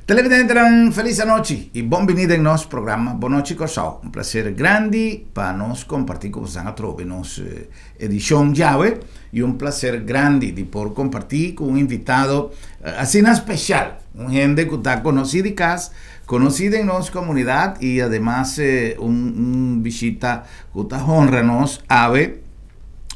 Televidente, feliz noite e bem-vindo em nosso programa Boa Noite Corsau. Um prazer grande para nós compartilhar com vocês a nossa edição de hoje e um prazer grande de poder compartilhar com um invitado assim especial, gente que está conhecida em casa, conhecida em nossa comunidade e además visita que está honra-nos ave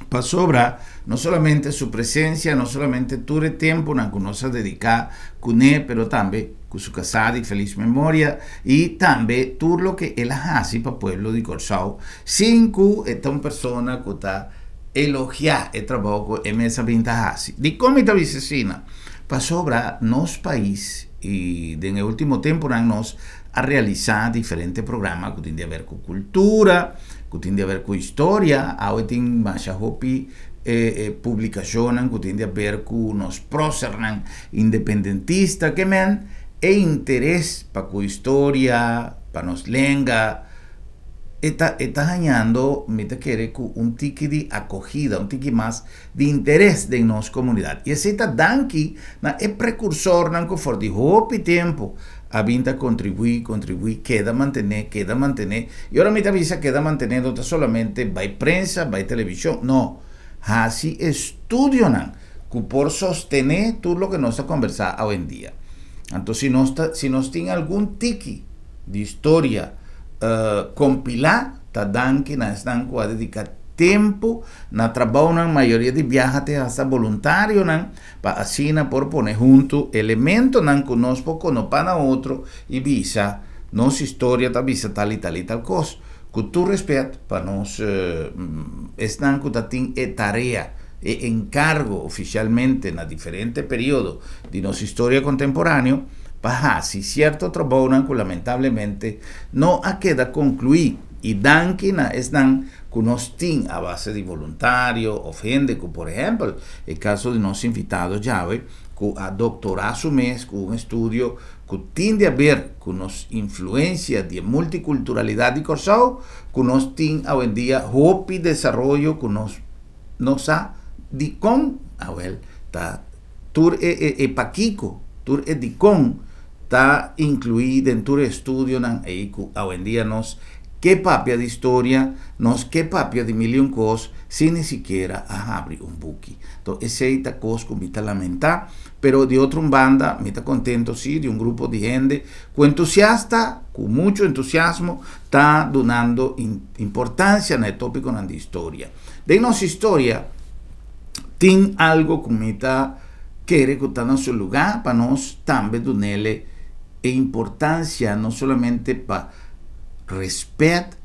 para sobrar não somente sua presença, não somente todo o tempo que nós dedicamos com ele, mas também com sua casada e feliz memória e também tudo o que ela faz para o povo de Corsau, sem que esta uma pessoa que está elogiar o trabalho que essa vinda faz. De como está vicina, para sobrar nosso país e no último tempo nós a realizar diferentes programas que têm a ver com cultura, que têm a ver com história, agora tem mais publicações que têm a ver com nos próceres independentistas, que é interesse para a história, para nos língua, está ganhando, me quer com tique de acogida, tique mais de interesse de nossa comunidade. E esse está dando é precursor, que for de roupa e tempo, a vinda contribuir, queda mantener. E agora me avisa queda mantener, não solamente vai prensa, vai televisão, não. Assim estudio, que por sostener tudo o que nós estamos conversando hoje em dia. Então, se nós temos algum tique de história compilar, está dando que nós estamos a dedicar tempo na trabalho, na maioria de viajes hasta voluntário, para assim por poner junto elementos que nós podemos para outro e visa nossa história, visa tal e tal coisa. Com todo respeito, para nós, estão que tem tarefa e encargo oficialmente na diferentes períodos de nossa história contemporânea, para se certo trabalho que lamentavelmente não a queda concluir e dan que estão que nós temos a base de voluntário ou gente que, por exemplo, o caso de nosso invitado Jave, que a doutorado su mês com um estudo que tem a ver com nossa influência de multiculturalidade de Corsau, que nós temos hoje em dia hope e desenvolvimento que nós de como tá tur paquico tur de como está incluído em todo estudo aí que hoje em dia nós que papia de história, nós que papia de milhão coisas, sem nem sequer abrir um book. Então, essa é a coisa que me está lamentar, pero de outra banda, me está contento, sim, de um grupo de gente com entusiasta, com muito entusiasmo, está dando importância no tópico da história. De nossa história, tem algo que me está querer que está no seu lugar, para nós também dar importância, não somente para respeito,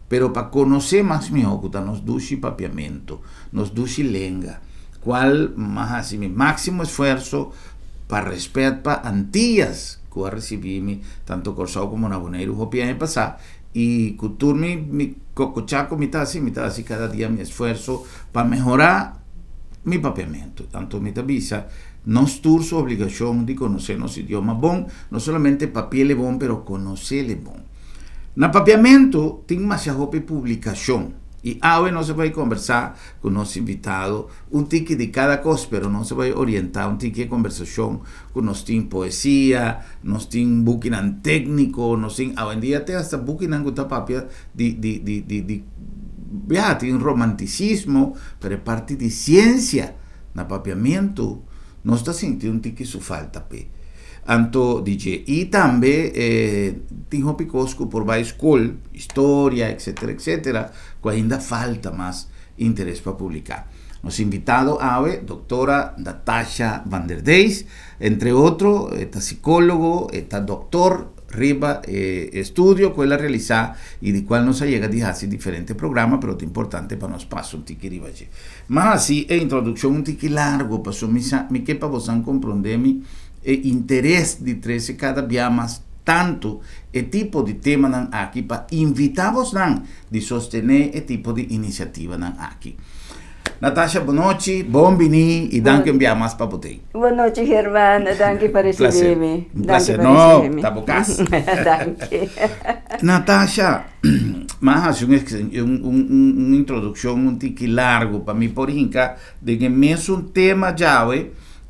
pero para conhecer mais melhor que nos duce papiamento, nos duce língua, qual mais assim, máximo esforço para respeito para antigas que eu recebi tanto Corsau como na Bonaire o ano passado e que tudo me cocochaco me está assim cada dia me esforço para melhorar meu papiamento, tanto me avisa nós temos a obrigação de conhecer nosso idioma bom, não somente papel é bom, pero conhecer é bom. No papiamento tem uma publicação e hoje nós vamos conversar com o nosso invitado tique de cada coisa, pero nós vamos orientar tique de conversação que nós temos poesia, nós temos booking técnico, nós temos hoje em dia até esta booking que está papia tem romanticismo, pero é parte de ciência. No papiamento nós está sentindo tique su falta Anto DJ e também tem picos que por vai escola, história, etc, que ainda falta mais interesse para publicar. Nos invitado ave doctora Natasha Van der Deis, entre otros, esta psicólogo, esta doctor riba estudio que ella realiza y de cual nos llega a hacer diferentes programas, pero es importante para nos paso un tiki riba allí. Más así, introducción un tiki largo, pasó mi que para vos comprender mi interés de 13 cada día más tanto el tipo de tema nan aquí para invitamos nan de sostener el tipo de iniciativa nan aquí. Natasha, boa noite, bom vini e danke enviar mais para você. Boa noite, Germán, danke por receber-me. Um prazer, não, tá bocas. Danke. Natasha, mas uma introdução um tique largo para mim, por hinca, de que mesmo tema já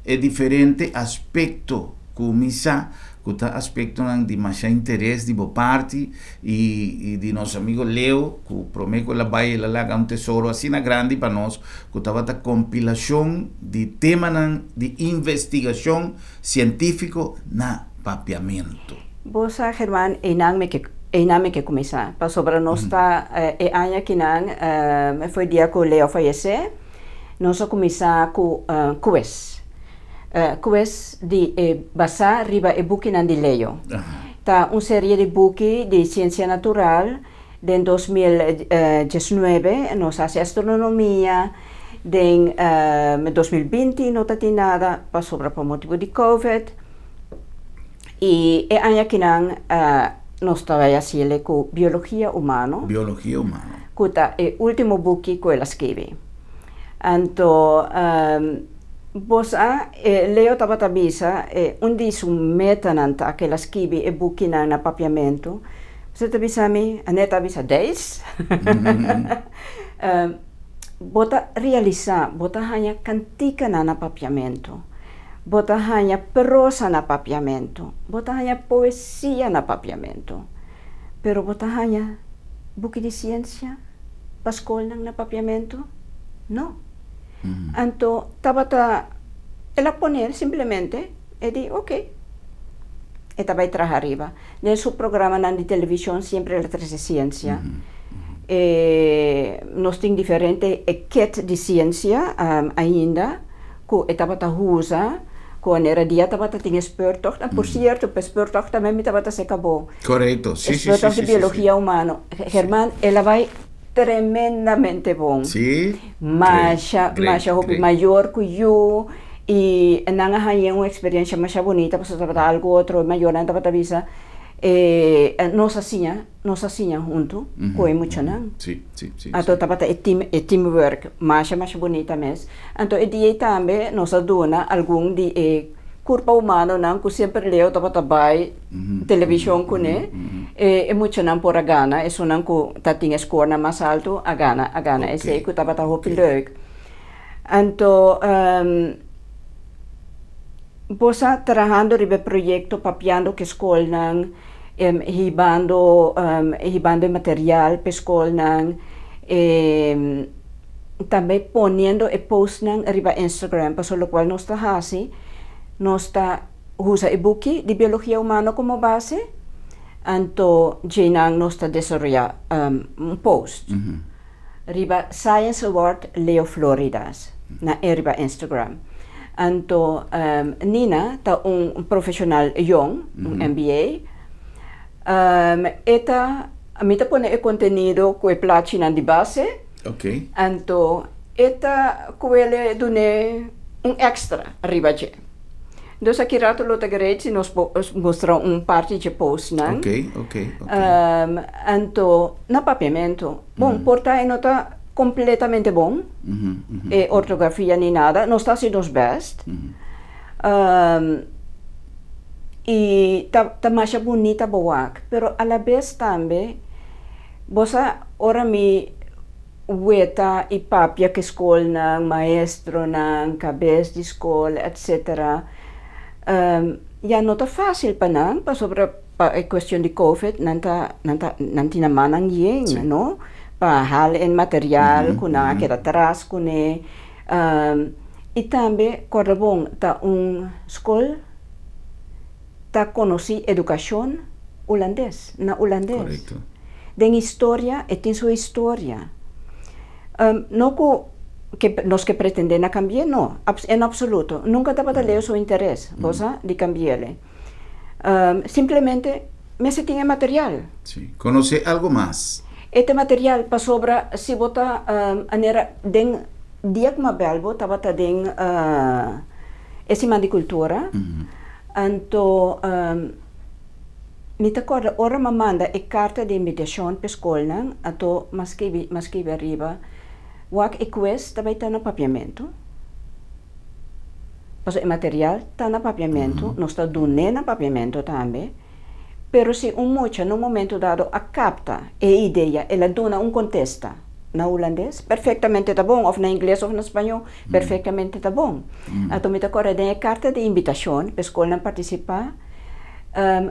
é diferente aspecto, começa que aspecto de mais interesse de boa parte e de nosso amigo Leo, que promete que ela vai ela um tesouro assim na grande para nós, que estava a compilação de tema de investigação científico na papiamento. Boa, Germán, iname que começar. Para sobre nós está ano que não foi dia que o Leo faleceu, nós começar com quiz. Quiz de basar riba e buki nan di Leo. Ta una serie di buki di ciencia natural del 2019 nos hace astronomia del 2020 no tati nada pa sobra por motivo di Covid e anya kinan nos trabalha siele con biologia umano. Biologia umano. Kuta e ultimo buki ko ela scrive. Anto Bosa, Leo tabatabisa, undi su meta nanta che la scrivi e buchi na papiamento. Se tabisa mi, aneta bisa 10. Bota realiza, bota hanya cantica na papiamento. Bota hanya prosa na papiamento. Bota hanya poesia na papiamento. Pero bota hanya buchi di ciencia, pascol na papiamento? No. Anto tabata ela poner simplemente e di ok e tabai traja arriba nel suo programma di televisione sempre la 13 ciencia e nos ting differente e ket di ciencia ainda ko e tabata usa ko era dia tabata ting speurtocht en por cierto per speurtocht também mi tabata se acabou corretto sì sì speurtocht di biologia umano Germán ela vai tremendamente bom. Sì. Masha hobby mayor que yo y nanga hanya una experiencia más bonita pues para algo otro mayor anda para visa nos hacían junto coi mucho nan. Sí. Ato tapata teamwork más bonita mes. Anto e dia tambe nos aduna algún di curpa umano nan ku sempre leo tapata bai televisão kune e mucho nan por a gana e sonan ku tating score na mais alto a gana okay. Ese ku tapata hopi leuk. Anto bosa trabajando ribe proyecto papiando que skol nan hibando material pe skol nan também poniendo e post nan riba Instagram paso lo cual nos está así nos usa e buki di biologia umana como base, anto Jenang nos desarrolla un post. Riba Science Award Leo Floridas, na riba Instagram. Anto Nina ta un profesional young, un MBA. Eta amita pone e contenido que placi nan di base. Okay. Anto eta kuele dune un extra riba je. Dus aqui rato lota greci nos mostra parte de post, né? Ok. Anto na papiamento, bom, porta nota completamente bom, e ortografia nem nada, nós está sendo os best, e tá mais bonita boa, pero a la vez também, bosa ora mi weta e papia que escola nang maestro nang cabeça de escola, etc. Ja não tá fácil para não, para sobre a questão de COVID, não tinha manang yeng, no? Para hal en material, kuna que era atrás, kune. E também, corda bom, tá escola, tá conheci educação holandês, na holandês. Correto. Den história, tem sua história. Não que nos que pretenden a cambiar, no, en absoluto. Nunca te leo su interés, cosa de cambiarle. Simplemente me se tiene material. Sí. ¿Conoce algo más? Este material para sobra si bota anera den diagma belbo tabata den esse de cultura. Anto mi te acorda ora me manda e carta de invitação para escola, ato mascrevi arriba. Wak e quest também está no papiamento. Paso o material está no papiamento, nós está dando no papiamento também. Pero se mocha no momento dado a capta a ideia, ela dona contesta na holandês, perfeitamente tá bom, ou na inglês ou na espanhol, perfeitamente tá bom. Então me agora tem a carta de invitação para a escola participar,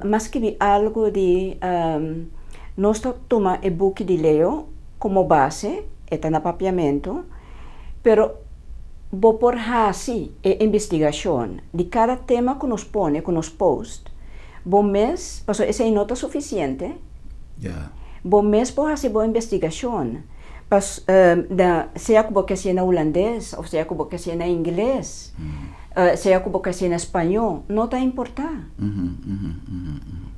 mas que algo de nós toma o book de Leo como base, está no papiamento, pero vou por assim a investigação de cada tema que nos põe, que nos post. Bom mês, passo essa é nota suficiente. Yeah. Bom mês por fazer boa investigação. Pas se eu que ser na holandês ou se eu que ser na inglês, se eu que ser na espanhol, não está importar.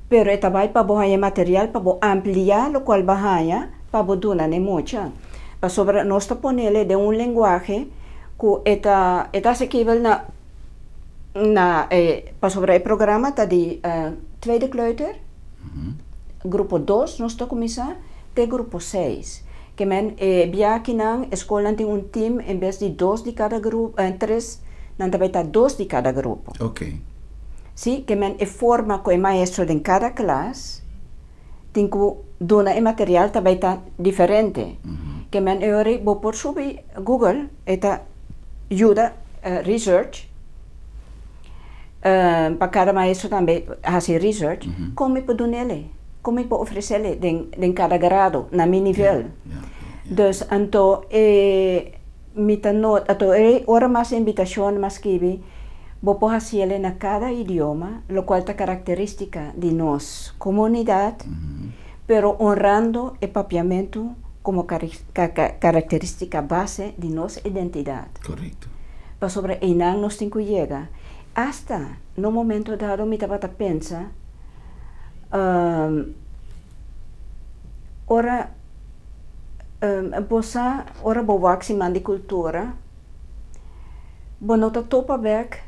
Pero esta vai para boa material para ampliar o qual bahaya para boduna ne mucha. Para sobre nós está ponele de linguagem que eta se equival na para sobre o programa tá de tweede kleuter, grupo 2 nós está começar, até grupo 6. Que men via que na escola tem team em vez de 2 de cada grupo, 3, não também tá 2 de cada grupo. Ok. Sim, que men forma que o maestro de cada classe tem que dona o material também tá diferente. Que men eu vou por subir Google, eta ajuda research. Para cada maestro também fazer research, como pode nele, como pode oferecer em cada grado, na meu nível. Dus, então, ora mais invitação, mas que vou fazer na cada idioma, lo qual é característica de nós, comunidade, pero honrando o papiamento como característica base de nossa identidade. Correto. Para sobre Einan nós temos que chegar. Hasta no momento dado me estava a pensar, ora boa de cultura, bonota topa back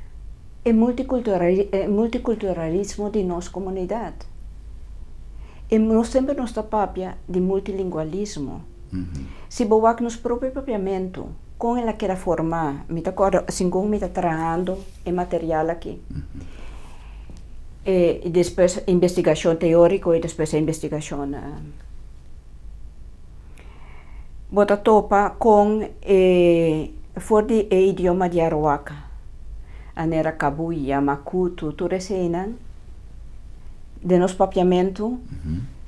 e multiculturalismo de nossa comunidade. E nós sempre nos papia de multilingualismo. Se boa nos próprio papiamento, com ela quer formar, me está assim como me está trabalhando em material aqui. E depois investigação teórica e depois investigação bota topa com for de idioma de Arawaka, anera Kabuya, Makutu, tudo esse de nos papiamento,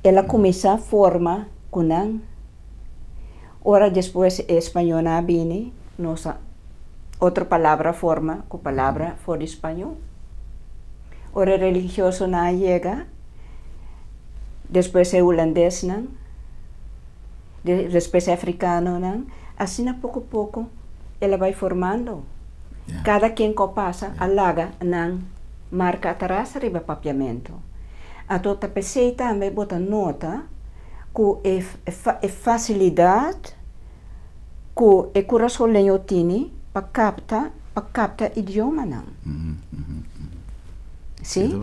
ela começa a forma com ora depois espanhol na bine, nossa outra palavra forma com palavra for espanhol. Ora religioso na chega, depois é holandês não, depois é africano não, assim a pouco ela vai formando. Cada quem que passa alaga não marca atrás riba papiamento. A tota pessoa também bota nota que é facilidade que é coração lenhotini para capta idioma não. Sim?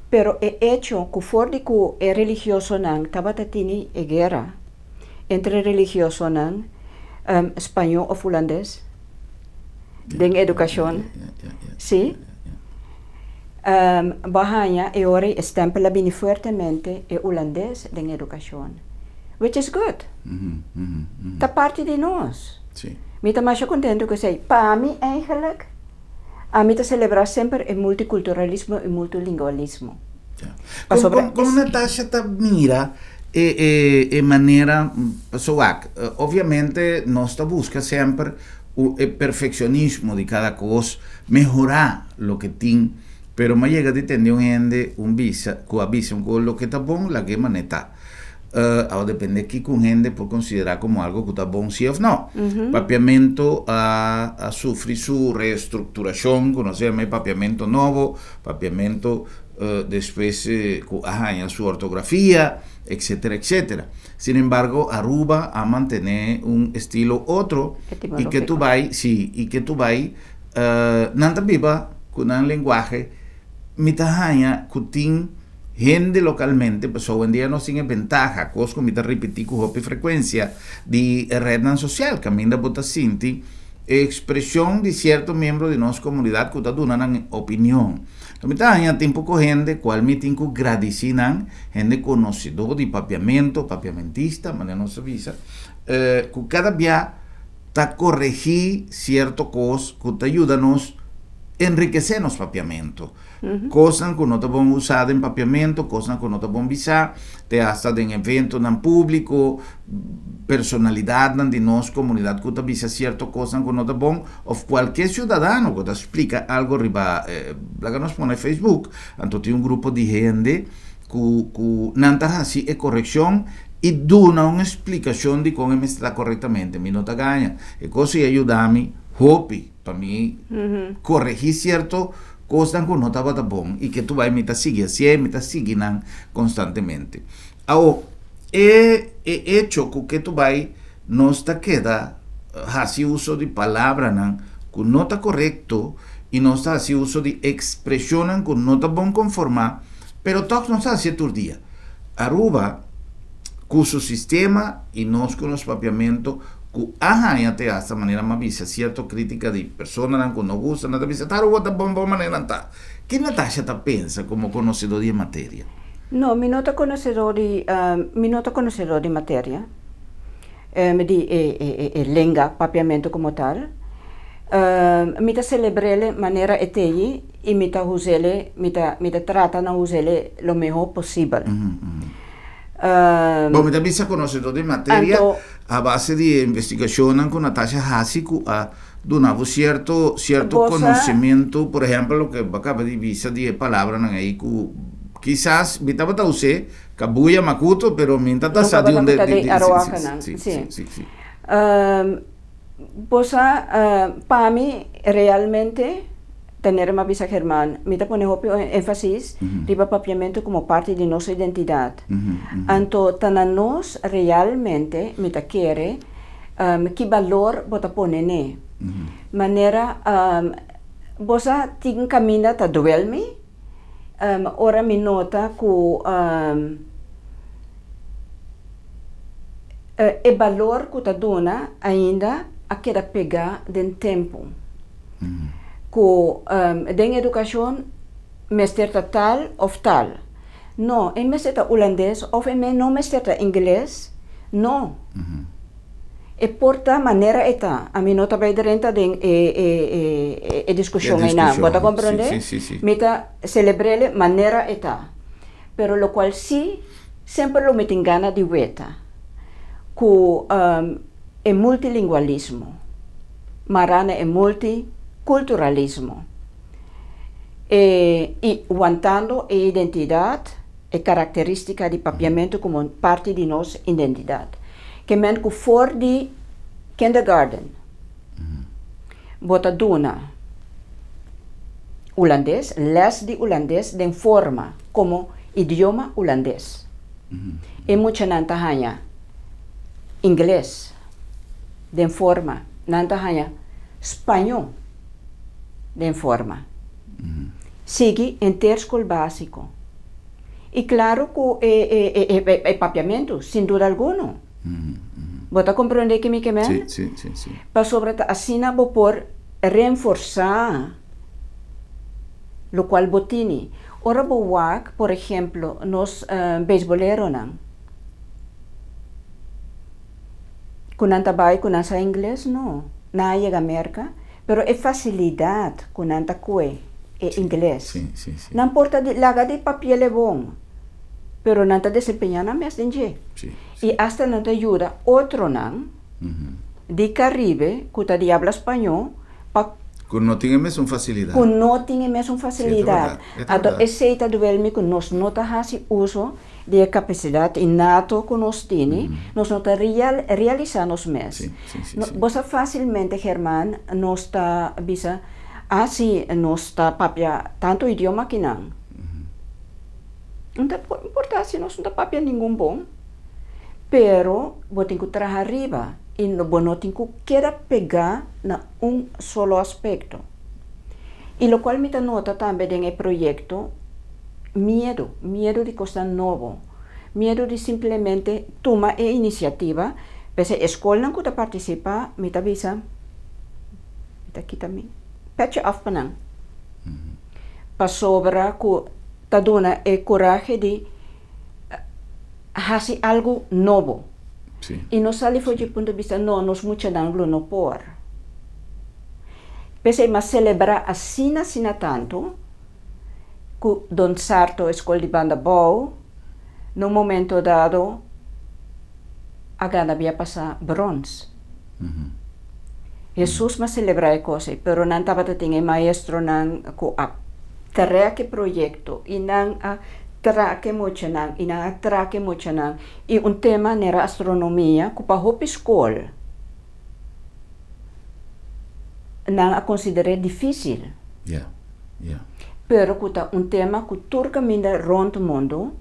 Pero é hecho que for de que é religioso não, tabata tini é guerra entre religioso não, espanhol ou holandês, den educação, sim? Bahaya e ora estempela bem fortemente e holandês den educação, which is good. Tá parte de nós. Sim. Me tá mais contento que sei, para mim eigenlijk, a mim tá celebrar sempre o multiculturalismo e multilingualismo. Como Natasha tá mira maneira, obviamente nós busca sempre o perfeccionismo de cada coisa, melhorar lo que tem, pero me llega de entender un visa, que avisa con lo que está bom, la que maneta. depende aqui com gente por considerar como algo que está bom sim ou não. Papiamento a sofrer sua reestruturação, que nós chamamos papiamento novo, papiamento depois que arranha sua ortografia, etc, etc. Sin embargo, Aruba a mantener um estilo outro e que tu vai, sim, e que tu vai nanta biba com uma linguagem mitahanha que tem gente localmente, pues hoy en día no tiene ventaja, cosco me repetir con frecuencia de red social, que ainda bota sinti, expresión de ciertos miembros de nuestra comunidad que están dando opinión. También hay tiempo con gente, cual me tengo gradicinan, gente conocedor de papiamentista, manera no se visa, que cada día está corregir cierto cos que te ayudanos enriquecer nos papiamento. Cosas que no te van a usar en papiamento, cosas que no te van a visar, te hasta en eventos en público, personalidad de nuestra comunidad que te visa ciertas cosas que no te van, o cualquier ciudadano que te explica algo arriba, la que nos pone en Facebook, entonces hay un grupo de gente que nanta así es corrección y dona una explicación de cómo me está correctamente, mi nota gana, y cosa y ayudarme, hopi, para mí, corregir cierto cosas que no estaba tan bom y que tú vas a me seguir así, me seguir constantemente. Ahora, hecho que tú vas no está queda así uso de palabra que no está correcto y no está así uso de expresión que no está bon conformar, pero todos no está así todo el día. Aruba, con su sistema y nos con los papiamentos, ya te esta manera más visa cierta crítica de personas que no gustan, no te visa, Aruba está bon manera está. ¿Qué Natasha te piensa como conocedor de materia? No, mi nota conocedor de materia, de lengua, papiamento como tal, mi ta celebrele manera etei y mi ta usele, mi ta trata na usele lo mejor posible. Bom, também se conhecedor de matéria a base de investigação com Natasha Hassi a donava certo conhecimento, por exemplo, lo que acaba de visa de palavra aí que quizás me estava a usar cabuya makuto, pero minta ta sa de onde sí. Para mí realmente tener uma visa germán, me está poniendo énfasis riba papiamento como parte de nuestra identidad. Entonces, tananos realmente me está quiere que valor bota pone manera bosa ting camina ta duelme ora mi nota ku e valor que ta dona ainda a queda pegar den tempo. Com den educação mesterta tal of tal. Não, em mesterta holandês ou em não mesterta inglês, não. E porta maneira eta. A mim não está bem dentro de discussão aí não. Pode compreender? Sim. Meta celebrele maneira eta. Pero lo qual sim, sempre lo metem gana de weta. Com é multilingualismo. Marana é multiculturalismo e aguantando a identidade e característica de papiamento como parte de nossa identidade. Que men que for de kindergarten, bota duna holandês, les de holandês de forma como idioma holandês. E muita nantahanya inglês de forma nantahanya espanhol de forma. Sigue em ter escola básico. E claro que é papiamento, sem dúvida alguma. Você compreende que me queimei? Sim. Para sobre assim, vou por reforçar o qual botini. Ora, boak, por exemplo, nos beisboleros não. Quando trabalha com nossa inglês, não. Na chega América, pero é facilidade com anta coe é inglês. Sim. Não importa de laga de papel é bom, pero não está desempenhando a mesma gente. E hasta não te ajuda outro não de Caribe que está de habla espanhol para Quando não tinha mesmo facilidade. Ku não tinha mesmo facilidade. verdade. Aceita do velmi que nós não fazemos uso de capacidade inato que nós temos, nós não realizamos mesmo. Você facilmente, Germán, nós está bisa assim nós está papia tanto idioma que não. Não importa se nós não está papia nenhum bom, pero você tem que trabalhar arriba e não tem que querer pegar na solo aspecto. E o qual me nota também no projeto medo de coisa nova, medo de simplesmente tomar a iniciativa, porque a escola não pode participar, me avisa, aqui também, patch off pa nang. Para sobra que ta dona a coragem de fazer algo novo. Sim. E não sali foi de ponto de vista, não, nós muito não no por. Pensei, mas celebrar assim tanto, que Don Sarto, escola de banda boa, no momento dado, a gana havia passar bronze. Jesus mas celebrar a coisa, pero não estava tendo maestro não com a tarefa projeto e não a traque muito não e não a traque muito não e tema era astronomia que para a escola não a considerei difícil. Yeah. Pero que tema que turca minda rond o mundo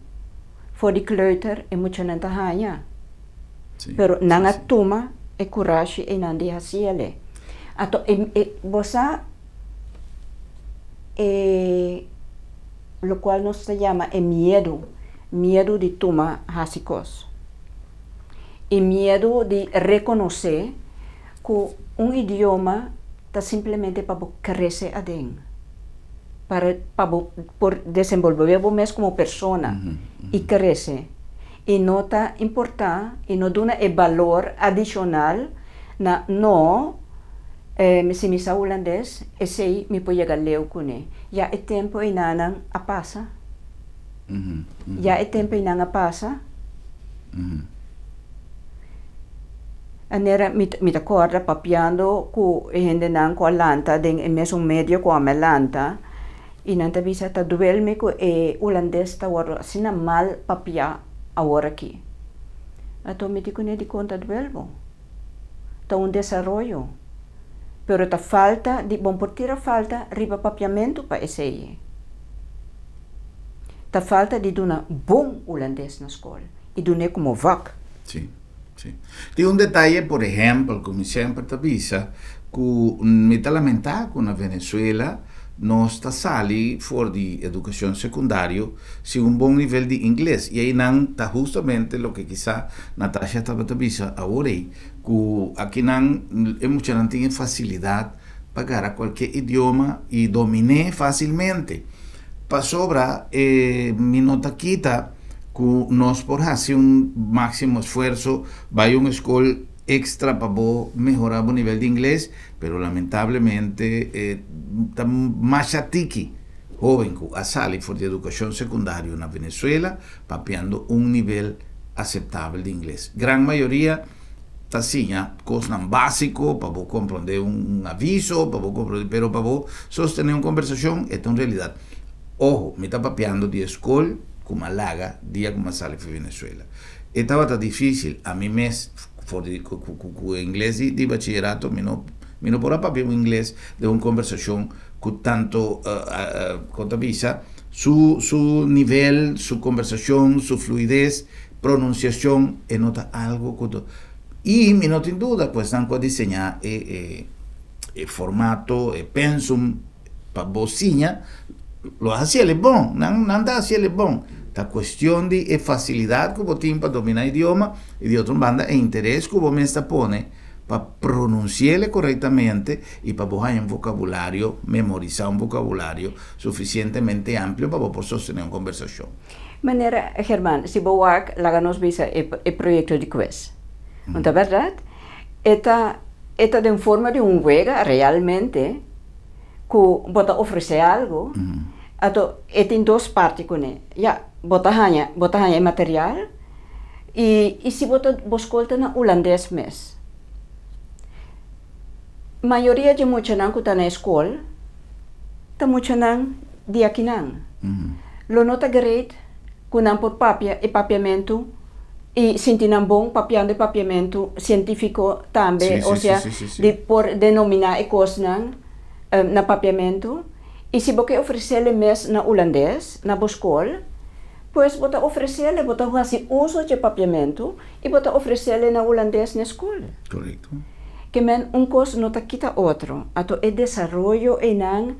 voor die kleuter e muito não tá pero não a toma e coragem e não de haciele. Ato você lo cual nos se llama miedo de tomar hasicos. E miedo de reconocer que idioma está simplesmente para crecer adentro. Por desenvolver mesmo como persona e crescer. E não está importante e não dá valor adicional na se me sa holandês, esse me pode chegar leu com ele. Já é tempo e não a passa. Já é tempo e não a passa. Anera me acorda papiando com a gente não com a lanta, den é mesmo medio com a lanta. E não te visa ta duelme com o holandês ta agora assim mal papia agora aqui. Então me digo nem de conta duelmo. Tá desenvolvimento. Pero ta falta, por tira falta, riba papiamento para esse. Ta falta de dar bom holandês na escola. E dar como vac. Sim. Tem detalhe, por exemplo, como sempre te avisa, que me está lamentando que na Venezuela não está sali for de educação secundária sem bom nível de inglês. E aí não está justamente o que quizá Natasha estava te avisa agora aí, que aqui não tem facilidade para qualquer idioma e dominar facilmente. Para sobra, me nota quita que nós por fazer máximo esforço, vai escola extra para melhorar o nível de inglês, pero lamentablemente está mais chatiki joven que a sali for de educação secundária na Venezuela, papeando nível aceitável de inglês. Gran maioria está assim, coisa básico para compreender aviso, para compreender, pero para sostener conversação é uma realidade. Ojo, me está papeando de escola como Malaga, dia como sali for Venezuela. Estava difícil, a mim mesmo, com inglês de bachillerato, me não por papel inglês de uma conversação que tanto contabiliza su nível, su conversação, su fluidez, pronunciação, e nota algo e me nota em dúvida, pues estão a desenhar formato, pensum para bocinha, lo hacía ele bom, não dá assim ele bom. A questão de facilidade que você tem para dominar o idioma e de outra banda é interesse que você põe para pronunciar corretamente e para ter vocabulário, memorizar vocabulário suficientemente amplo para poder sostener uma conversação. Maneira, Germán, se você lá nos visa o projeto de quiz, não é verdade? Esta de forma de juego realmente que você oferece algo. Então, tem duas partes com ele. Bota hanya material e se você escolta na holandês mesmo. mayoría de mucha nan kuta na escola, ta mucha nan dia kinan. Lo nota great, kunan por papia e papiamento, e sentinan bom papiando e papiamento científico também, Sí, ou sí, seja, sí, sí, sí, sí. de por denominar e cosnan na papiamento, e se você oferecer mes na holandês, na escola, pois bota oferecer, bota fazer uso de papiamento e bota oferecer na holandês na escola. Correcto. Que men coisa não quita outro, ato é desenvolvimento e não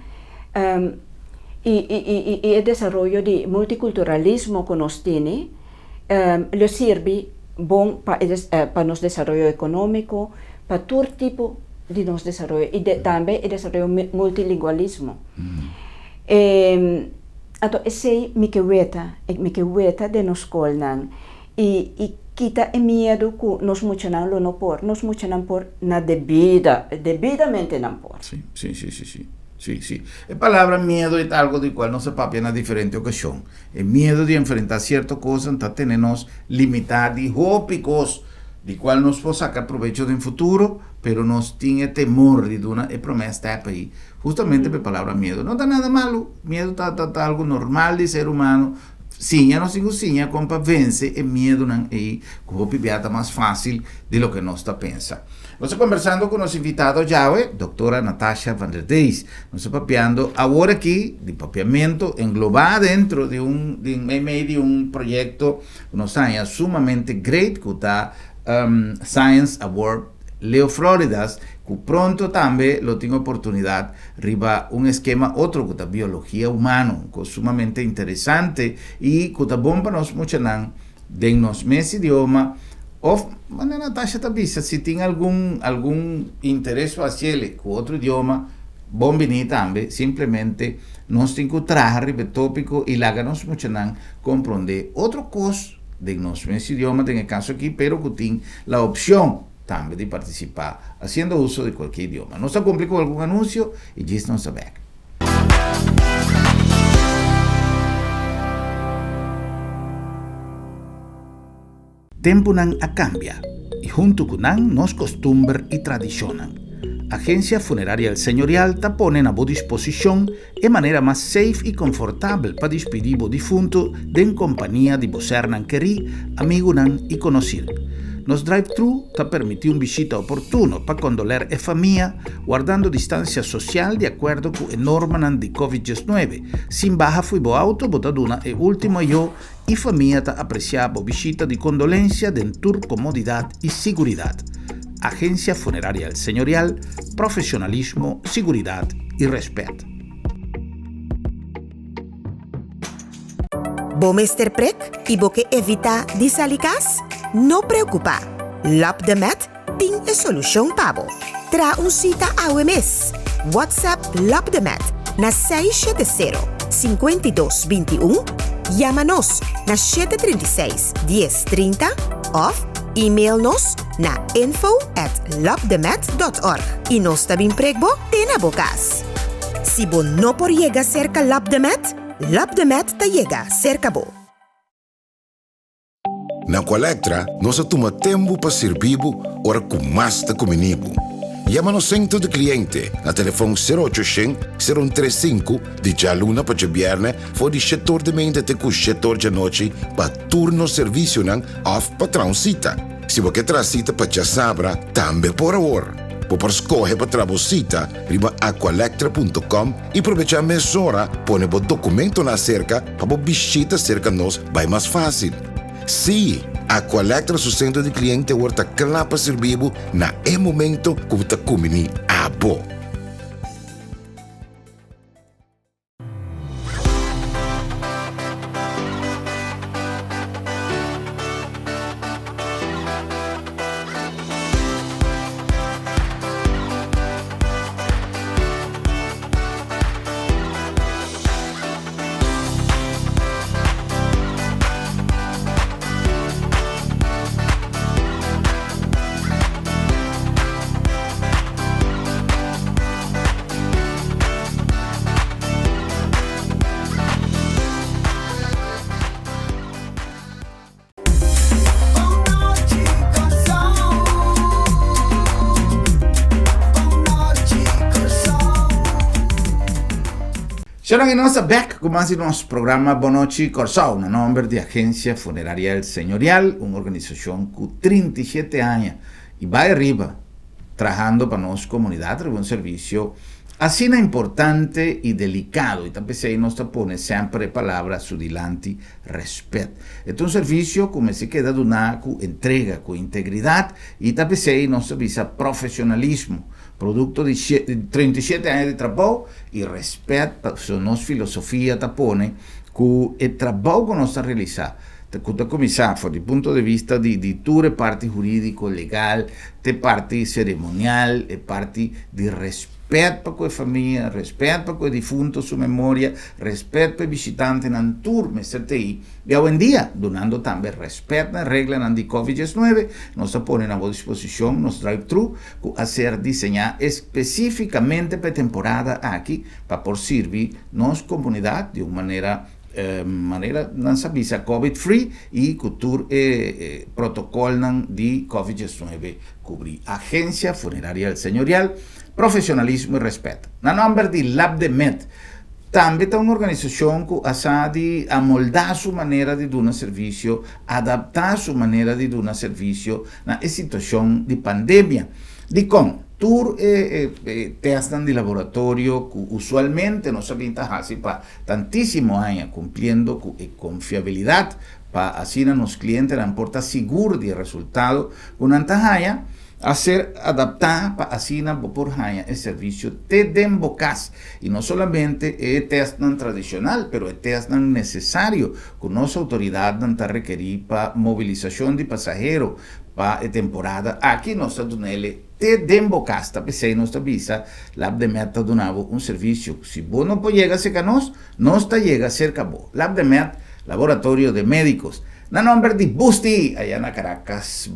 e desenvolvimento de multiculturalismo que nós temos, lhe serve bom para nosso desenvolvimento econômico, para todo tipo de nosso desenvolvimento e também o desenvolvimento multilingualismo. Ato esse me que weta de nos escola e quita o medo que nós muitos não por, nós muitos não por na devidamente não por. Sí, sí, sí, sí, sí. Sí, sí. La palabra miedo es algo de cual no se papia en diferentes ocasiones. El miedo de enfrentar ciertas cosas, entonces tenemos limitadas y hópicos, de cual nos puede sacar provecho en futuro, pero nos tiene temor de una promesa está ahí. Justamente la palabra miedo. No está nada malo. Miedo está algo normal de ser humano. Siña, no sigo siña, compa, vence el miedo y como pipiata más fácil de lo que nos está pensando. Estamos conversando con los invitados ya, doctora Natasha van der Dees. Nos está papeando ahora aquí de papeamiento englobado dentro de un proyecto, unos años sumamente great, que está Science Award Leo Floridas, que pronto también lo tengo oportunidad arriba un esquema otro que está biología humano, que es sumamente interesante y que está bom para nos mucho de nos mes idioma o Natasha también si tiene algún interés hacia con otro idioma bom venir también simplemente nos tengo que traer el tópico y la ganos mucho comprender otro cosa de nos mes idioma en el caso aquí pero que tiene la opción también de participar haciendo uso de cualquier idioma. No se cumple con algún anuncio y ya estamos back. Tempo nan a cambia y junto con nan nos costumbre y tradicionan. Agencia Funeraria El Señorial te pone a tu disposición de manera más safe y confortable para despedir o difunto en compañía de vocer nan querí, amigo nan y conocido. Nos drive-thru te permite un visita oportuno para condoler a familia, guardando distancia social de acuerdo con la norma de COVID-19. Sin baja fui bo auto, botaduna e último yo y familia te apreciaba visita de condolencia dentro comodidad y seguridad. Agencia Funeraria El Señorial, profesionalismo, seguridad y respeto. Bom Mr. Prek y boque evita disalicas? No preocupa. LabTheMed tiene solución pavo. Tra un cita a mes. WhatsApp LabTheMed na 670-5221. Llámanos na 736-1030 of e-mail-nos na info@labthemed.org. Y nos tabing pregbo tena bocas. Si bo no por llega cerca LabTheMed, LabTheMed te llega cerca bo. Na Colectra, nós toma tempo para servir ora com mais da comunibo. Llama no centro de cliente na telefone 0800-035 de jaluna para viernes for de setor de mente até com setor de noite para turno serviço nan off para transita. Se você transita para sabra, também por hora. Por escolher para trabalhar, riba aqualectra.com e aproveitar a mesura, põe o documento na cerca para visita cerca nós vai mais fácil. Sim, a Colectra su centro de cliente worta clapa servibo na momento que você comini a bo. Sono in nostra back con il nostro programma Bonoci Corsau, una nombre di Agencia Funeraria El Señorial, un'organizzazione con 37 anni e va arriba trabajando para nuestra comunidad, con un servicio así importante y delicado, y también nos pone siempre palabra su delante respeto. Es un servicio como se queda donado con entrega, con integridad, y también nos avisa profesionalismo, producto de 37 años de trabajo y respeto, su nostra filosofia pone con el trabajo que nos realiza. Cuta cominciare dal punto di vista di tutte le parti giuridico, legal, te parti ceremonial, e parti di rispetto per quelle famiglie, rispetto per quei defunti su memoria, rispetto per i visitanti in tour, mestertei, e oggi in dia, donando anche rispetto alle regole di Covid-19, noi pone a disposizione il nostro drive-thru, che a essere disegnato specificamente per temporada qui, per poter servire la nostra comunità di una manera non sabisa COVID-free e cultura protocolo di COVID-19 cubrí. Agencia Funeraria El Señorial, professionalismo e rispetto. Na nombre di Lab de Met, també è un'organizzazione che ha di amoldare su maniera di dare servizio, adattare su maniera di dare servizio na situazione di pandemia. Di con tour e test di laboratorio que usualmente nos aventaja para tantísimo años cumpliendo con fiabilidad para así a los clientes la importa seguro del resultado con antajaya a ser adaptada para así por el servicio te den bocas y no solamente el test tradicional pero el test necesario con nuestra autoridad requerir para movilización de pasajeros para temporada aquí nos donele te den bocas se nos avisa Lab de Met donavo un servicio si vos no puedes llegar cerca nos está llega cerca vos Lab de Met laboratorio de médicos na nombre de Busti allá en Caracas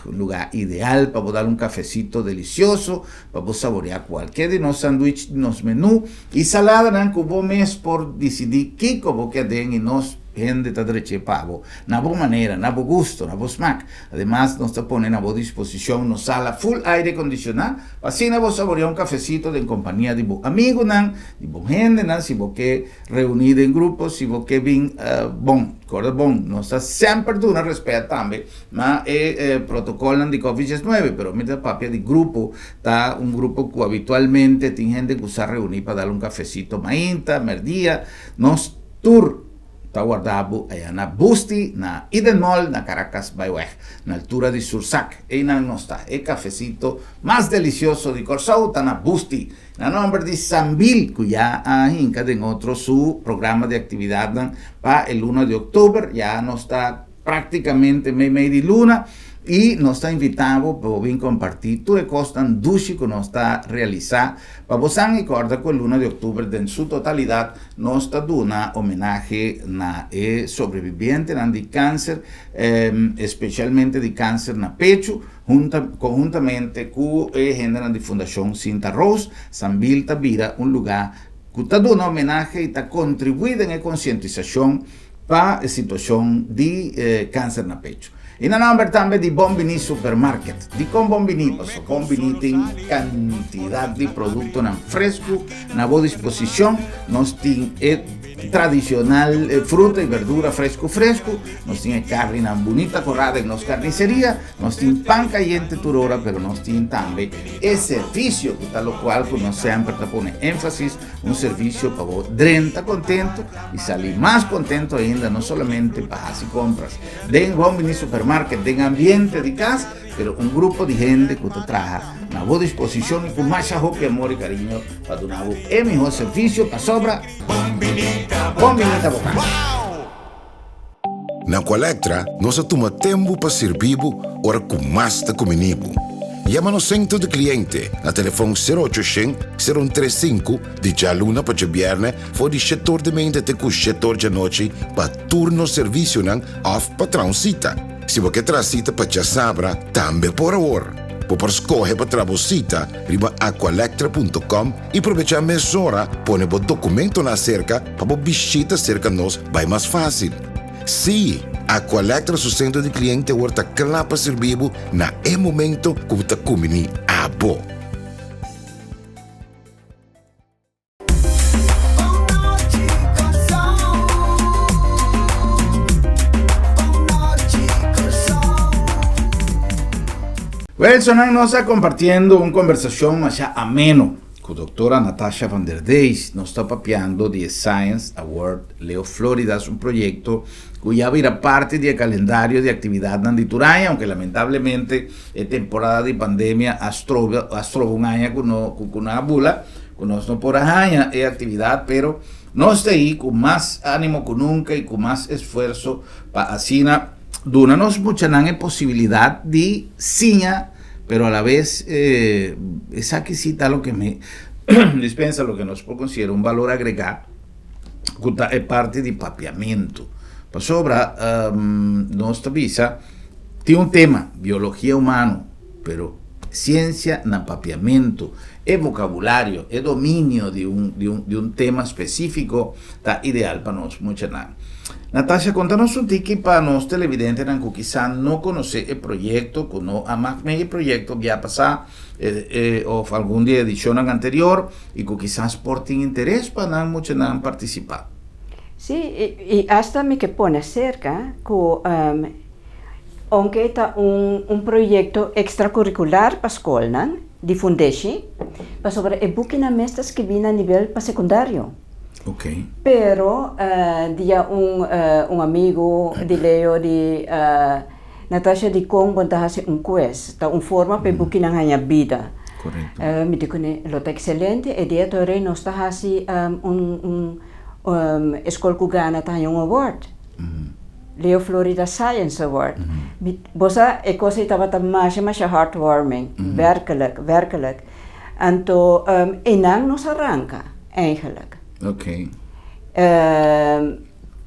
un lugar ideal para dar un cafecito delicioso para saborear cualquier de los sándwiches de los menús y salada que vos mes por decidir qué como que den y nos gente está derecha pavo, na boa manera, na boa gusto, na boa smack. Además, nos ponen a boa disposición una sala full aire acondicionado, así nos saborear un cafecito en compañía de vos amigos, de vos gente, si vos que reunido en grupos, si vos que bien bon, corda bon, nos está siempre de una respeto también, ma protocolo de COVID-19, pero mientras papia de grupo, está un grupo que habitualmente tiene gente que usa reunir para darle un cafecito mainta, merdía, nos tour está guardado allá na Busti, na Eden Mall, na Caracas Bayweg, na altura de Sursac. Y no está el cafecito más delicioso de Corsau, está na Busti, na nombre de Sambil, que ya en otro su programa de actividad para el 1 de octubre, ya no está prácticamente medio de luna, y nos está invitado para bien compartir todo el costan dushi que nos está realizado para vos y corda con el 1 de octubre en su totalidad nos está dando homenaje a sobreviviente de cáncer especialmente de cáncer na pecho conjuntamente con gente de Fundación Cinta Rose Sambil Tabira un lugar que está dando homenaje y está contribuyendo en la concientización para la situación de cáncer na pecho. Y en nombre también de Bombini Supermarket. Di con Bombini, pues Bombini tiene cantidad de productos fresco, a buena disposición. Nos tiene tradicional fruta y verdura fresco, nos tiene carne bonita corrada en las carnicerías, nos tiene pan caliente turora, pero nos tiene también el servicio, tal lo cual nos siempre te pone énfasis, un servicio para vos drenta contento y salir más contento ainda, no solamente para hacer compras. Den Bombini Supermarket, den ambiente de casa, pero un grupo de gente que te trabaja a buena disposición y con más amor y cariño para dar el mejor servicio para sobra. Bombinita boca. Na Colectra, nós toma tempo para servir ora com mais da comunibo. Llama no centro de cliente na telefone 0800-035 de Jaluna para Viernes for de setor de mente até o setor de noite para turno serviço off para transita. Se você transita para Chasabra, também por hora. Por escolher para trabalhar, riba aqualectra.com e aproveitar a mesura, põe o documento na cerca para visita cerca nós vai mais fácil. Sim, Aqualectra, seu centro de cliente, está claro para servir na momento que você combina a boa. Wilson nos está compartiendo una conversación más ameno con la doctora Natasha Van der Deijs. Nos está papeando de Science Award Leo Florida, es un proyecto cuya virá parte del calendario de actividad en Turaya, aunque lamentablemente es temporada de pandemia astroba un año con una bula, con no por año es actividad, pero no está ahí con más ánimo que nunca y con más esfuerzo para así donanos mucha posibilidad de ciña, pero a la vez esa quisita lo que me dispensa, lo que nos puedo considerar un valor agregado, que es parte de papiamento. Para sobra, nuestra visa tiene un tema, biología humana, pero ciencia en papiamento, es vocabulario, es dominio de un tema específico, está ideal para nosotros mucho nada. Natasha, contanos un tiki para los televidentes que quizás no conocen el proyecto, que no aman el proyecto, ya pasado o algún día edición anterior y que quizás por ti interés para mucho nada participar. Sí, y hasta me que pone cerca que aunque está un proyecto extracurricular para escola, difunde para sobre el booking mestas que viene a nivel para secundario. Okay. Pero dia un amigo de Leo de Natasha de Kong bonta hace un quiz, ta un forma para booking na minha vida. Correcto. Me dico ne lota excelente e dia tore nos ta hace escola cugana ta un award. Leo Florida Science Award. Bosa e cosa estava ta mais heartwarming, werkelijk. Anto enang nos arranca eigenlijk. Okay.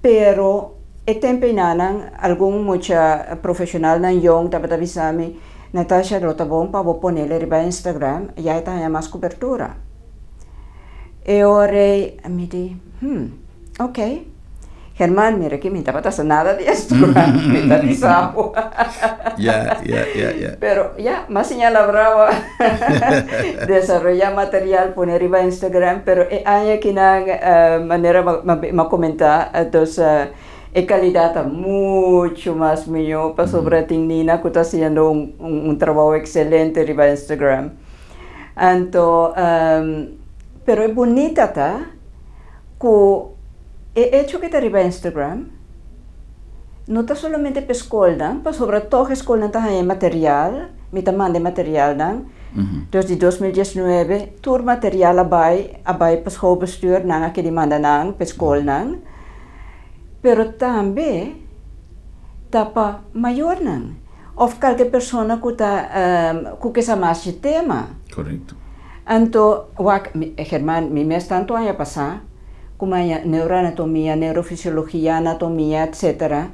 Pero e tempo inanan algum mucha profissional nan young tava avisami Natasha rota bom para vou ponerle riba Instagram e aí tá mais cobertura. E ore me di, ok. Germán, mira que me estaba pasando nada de esto, me está diciendo. Ya. Pero ya, más señala brava, desarrollar material, poner arriba en Instagram, pero hay aquí una manera de comentar, entonces, calidad mucho más mejor para sobre Nina, que está haciendo un trabajo excelente arriba en Instagram. Entonces, pero es bonita, ¿tá? Que el hecho que te arriba en Instagram no está solamente para escola, pero sobre todo escola también material, me manda material. Desde 2019, todo material abai para schoolbestuur, que demanda para escola, pero también está para mayor. O qualquer persona que está más de tema. Correcto. Entonces, Germán, mi mes tanto año pasado, como neuroanatomia, neurofisiología, anatomía, etc.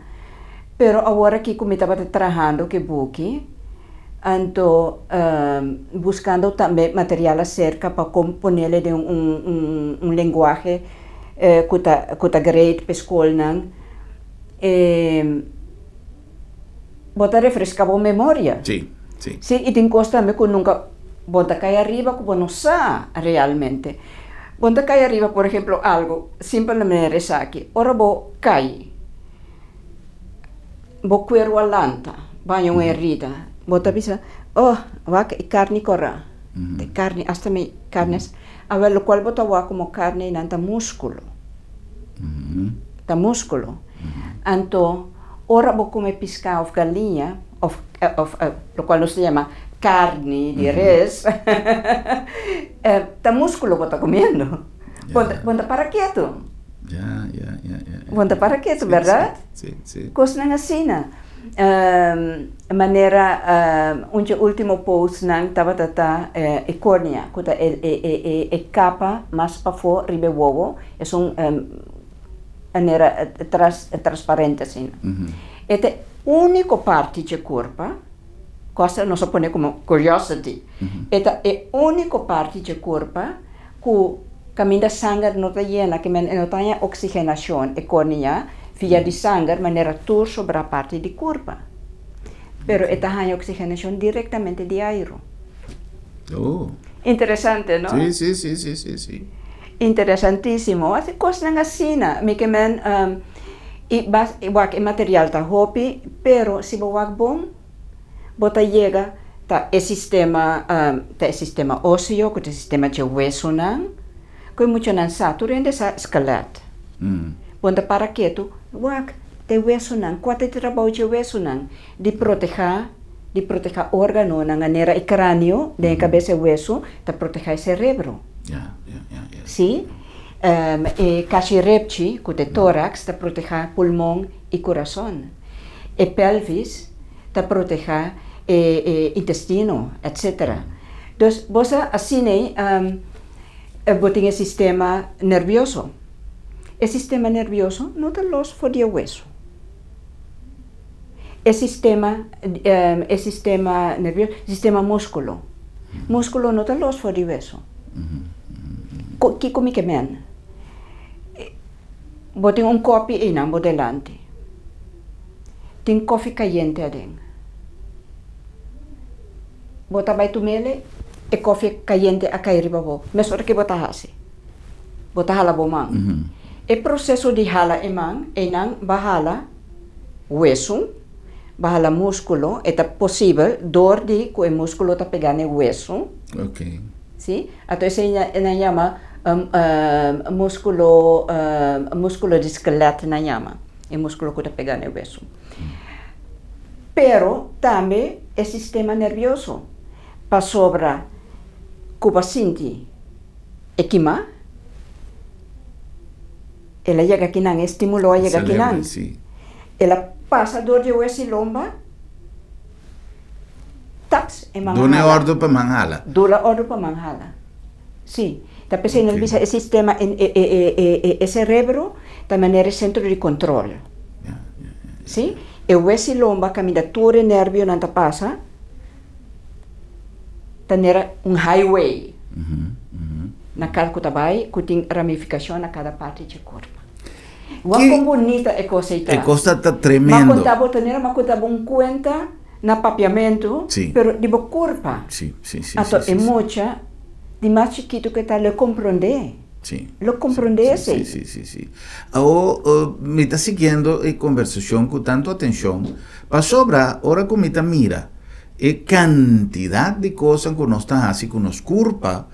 Pero ahora que como estaba trabajando que buque, ando buscando también material acerca para componerle de un lenguaje que está great para escola. Bota refrescar a memória. Sí. Sí, y tengo también que nunca bota caer arriba como no sabe realmente. Cuando cae arriba, por ejemplo, algo, simplemente es aquí. Ahora vos cae. Vos cuero alanta, vaya una herida. Vos te avisa, va carne corra. De carne, hasta mi carnes. A ver, lo cual vos te va como carne y nanta músculo. Ta músculo. Entonces, ahora vos come pescado o galinha, lo cual no se llama carne de res, está músculo que está comiendo. Ponte para quieto. Ya. Ponte para quieto, sí, ¿verdad? Sí. Cosas así. Manera, un último post estaba córnea, que es capa más para fuera, ribe huevo, es un manera transparente assim. Esta única parte de corpo, cosa não se põe como curiosity. Esta é a única parte do corpo que caminha sangue não está llena, que não tem oxigenação e cornea via de sangue, maneira tour sobre a parte do corpo. Pero esta tem oxigenação diretamente de ar. Oh. Interessante, não? Sí. Interessantíssimo. As coisas assim, me que men e material tá hopi, pero se boa bom bota llega ta el sistema óseo, que el sistema de hueso nan, que mucho nan saturende sa esqueleto. Ponta para quieto, wak, de hueso nan, quate trabalho de hueso nan, de proteger órgano nan anera e crânio, de cabeça e hueso, ta proteger el cerebro. Yeah. ¿Sí? Cachirepchi, que el tórax, ta proteger pulmón y corazón. El pelvis, ta proteger intestino, etc. Entonces, vos así vos tenés el sistema nervioso. El sistema nervioso no te los fodia hueso. El sistema nervioso, el sistema músculo. Músculo no te los fodia hueso. ¿Qué comí que men? Vos tenés un copo en ambos delante. Tem café caliente adentro. Bota vai tu mele e café caliente a cair riba bo. Mas ora que bota hasi. Bota hala bo man. E processo de hala e man, e nan bahala hueso, bahala músculo, eta possível dor de que o músculo tá pegando o hueso. Ok. Sim? Então se na chama músculo de esqueleto na chama. E músculo que tá pegando o hueso. Pero também o sistema nervioso para sobra cuba sinti e quima ela chega aqui não estimulou a chega aqui não ela passa dor de hueso e lomba taps e manhala dona ordem para manhala dura ordem para manhala sim tá pensando okay. O sistema e cerebro também é o centro de controle sim e o hueso e lomba caminha todo o nervio não tá passa tenera highway na qual que vai que tem ramificação na cada parte do corpo. Quão bonita é coisa ita. É coisa tá tremendo. Mas quando tenera uma coisa bom conta na papiamento, pero de boa corpo. Sim. Então é muita de mais chiquito que tá le compreender. Sim. Lo compreender sim. Agora me está seguindo a conversação com tanto atenção. Para sobra, ora como me mira. E quantidade de coisas que nós está assim, que nos culpa,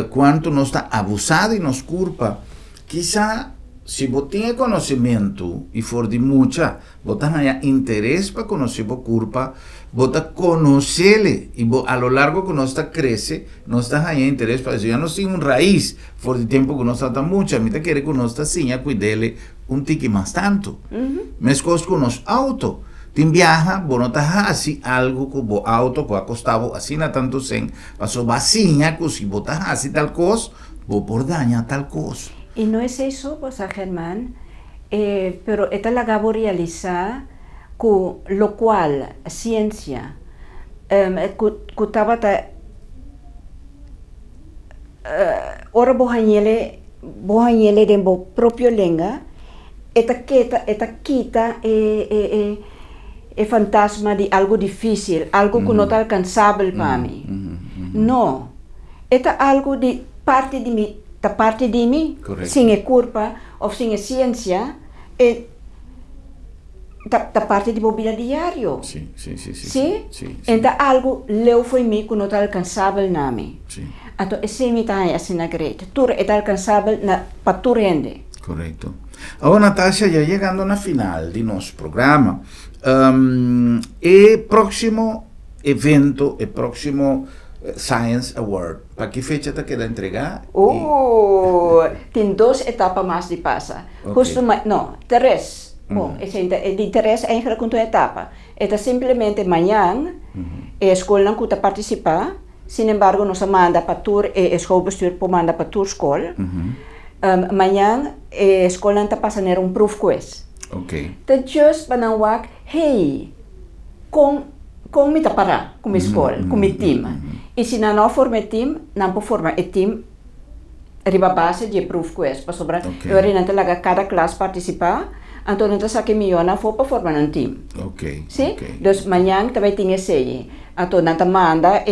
quanto nós está abusado e nos culpa. Quizá, se você tem conhecimento e for de muita, você tem interesse para conhecer a culpa, você conhece e a lo largo que nós está cresce, nós está interesse para isso. Já nós temos raiz, for de tempo que nós está muita, a mim quer que nós está assim, a cuidar um tique mais tanto. Mas coisas que nós auto. Tim viaja, bueno, tá assim algo que o auto que acostava assim na tanto sem, passou vacinha que se botar assim tal coisa, vou por dañar tal coisa. E não é isso, poxa, Germán, pero esta la acabo realizar com lo qual a ciência que estava ora bohanhele de bo próprio lenga, eta quita é fantasma de algo difícil, algo que não está alcançável para mim. Não. É algo de parte de mim, sem a culpa ou sem a ciência, é da parte de minha vida diário. Sim. Então algo leu foi mim que não está alcançável na mim. Então esse me está assim na greta. Tudo é alcançável para tu rende. Correto. Agora, Natasha, já chegando na final de nosso programa, o próximo evento, o próximo Science Award, para que fecha está querendo entregar? Tem 2 etapas mais de passa. Justo, não, 3. Bom, de 3 é a segunda etapa. É simplesmente amanhã, a escola não está participar, sin embargo, nós manda para a escola bestuur manda para a escola. Amanhã, a escola está passando um proof quiz. Então, just para não wak, hey, com me para com a escola, com o time. E se não forma time, não pode formar o time riba base de proof quiz. Para sobrar, eu oriento lá cada classe participar, então não está que melhor não for para formar um time. Sim? Então, amanhã também tem esse. Então, não manda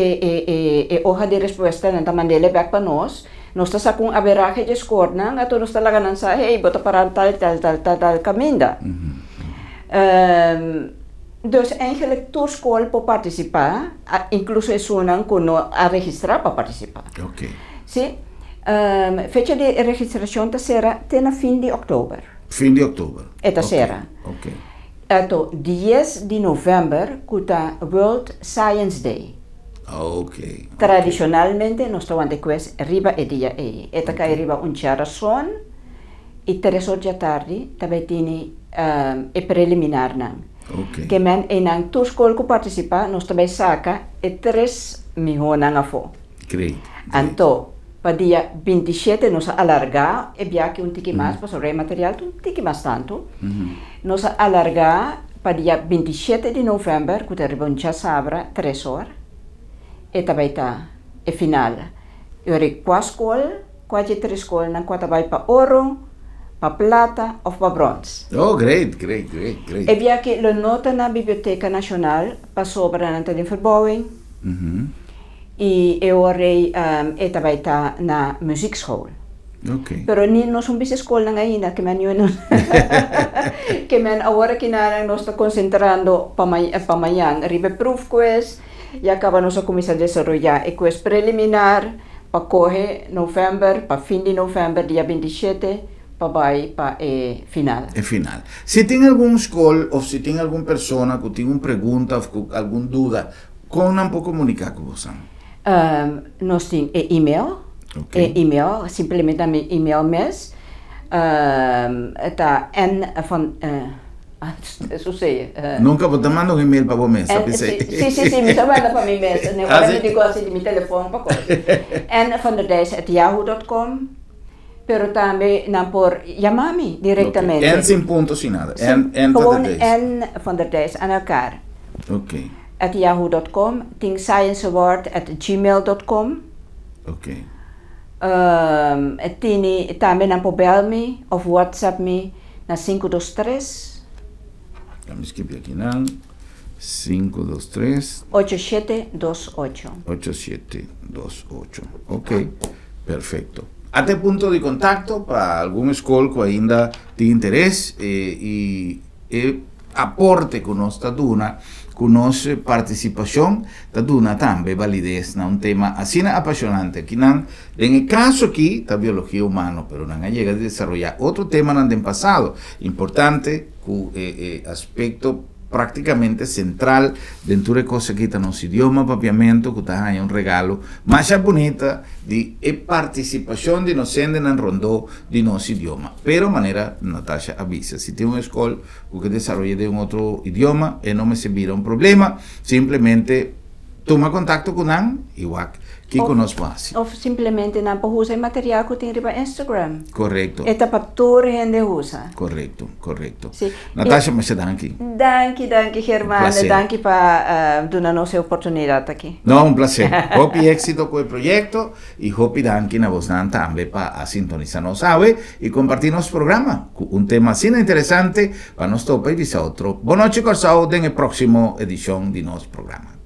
hoja de resposta, não manda ele back para nós. Nós estamos com a averagem de score, então nós estamos ganhando, hey, bota para tal caminho. Dus eigenlijk tour school para participar, incluso es una que no a registrar para participar. Ok. Sí. Fecha de registración será a fin de octubre. Fin de octubre. Esta Ok, será. Ok. Então, 10 de novembro, que é World Science Day. Ok. Tradicionalmente, nós estamos depois, arriba é dia E. Esta que arriba razão, e 3 horas da tarde, também tem preliminar. Ok. Que men em tour school que participa, nós também saca e 3 milhões a fo. Great. Então, para dia 27 nós alargar, e bia que tique mais, para o material um tique mais tanto. Nós alargar para dia 27 de novembro, que arriba sabra 3 horas. E também está e final. Eu reco 4 escolas, 3 escolas, não vai para ouro, para plata ou para bronze. Oh, great. E bia que a nota na Biblioteca Nacional passou para a de verbouwing. E eu orei e também está na muziekschool. Ok. Pero ni nós um bisa escola ainda que men yun que men agora que nós está concentrando para amanhã ribe proof quiz e acaba nossa começar a desenvolver e quiz preliminar para correr novembro para fim de novembro dia 27 para final. É final. Se tem algum escola ou se tem alguma pessoa que tem uma pergunta ou alguma dúvida, como pode comunicar com você? Nós temos e-mail. Okay. E-mail, simplesmente e-mail mes. Está N van... Isso sei. Nunca vou mandar e-mail para você, sabe? Sim, me manda para mim mesmo. Agora eu digo assim de meu telefone para coisa. n.vanderdijs@yahoo.com. Pero também não por chamar-me diretamente. N sem ponto, sem nada. Gewoon N van der Dijs aan elkaar. Ok. @yahoo.com. Tem scienceaward@gmail.com. Ok. Também não pode bel-me ou WhatsApp-me na 523 Vamos escrever aqui, não. 523 8728. 8728. Ok, perfeito. Até ponto de contato para alguma escola que ainda tem interesse e aporte com nossa duna, com nossa participação, da duna também validez na tema assim apaixonante que não, em caso aqui da biologia humana, pero não chega a desenvolver outro tema no passado importante, com aspecto praticamente central dentro de coisa que está nosso idioma, papiamento, que está aí regalo, mais bonita de participação de docente na rondô de nosso idioma. Pero maneira, Natasha avisa, se tem uma escola que desenvolve de outro idioma, e não me servirá problema, simplesmente toma contato com ele, igual que conosco assim. Ou simplesmente não pode usar material que tem no Instagram. Correto. Eta para toda a gente usa. Correto. Sim. Natasha, mas danke. Danke, Germán. Danke para dar nossa oportunidade aqui. Não, um prazer. Hope éxito com o projeto e hope danke na vos também para sintonizar nos sabe e compartir nosso programa com tema assim interessante para nós topa e visar outro. Boa noite, Corsau, em próxima edição de nosso programa.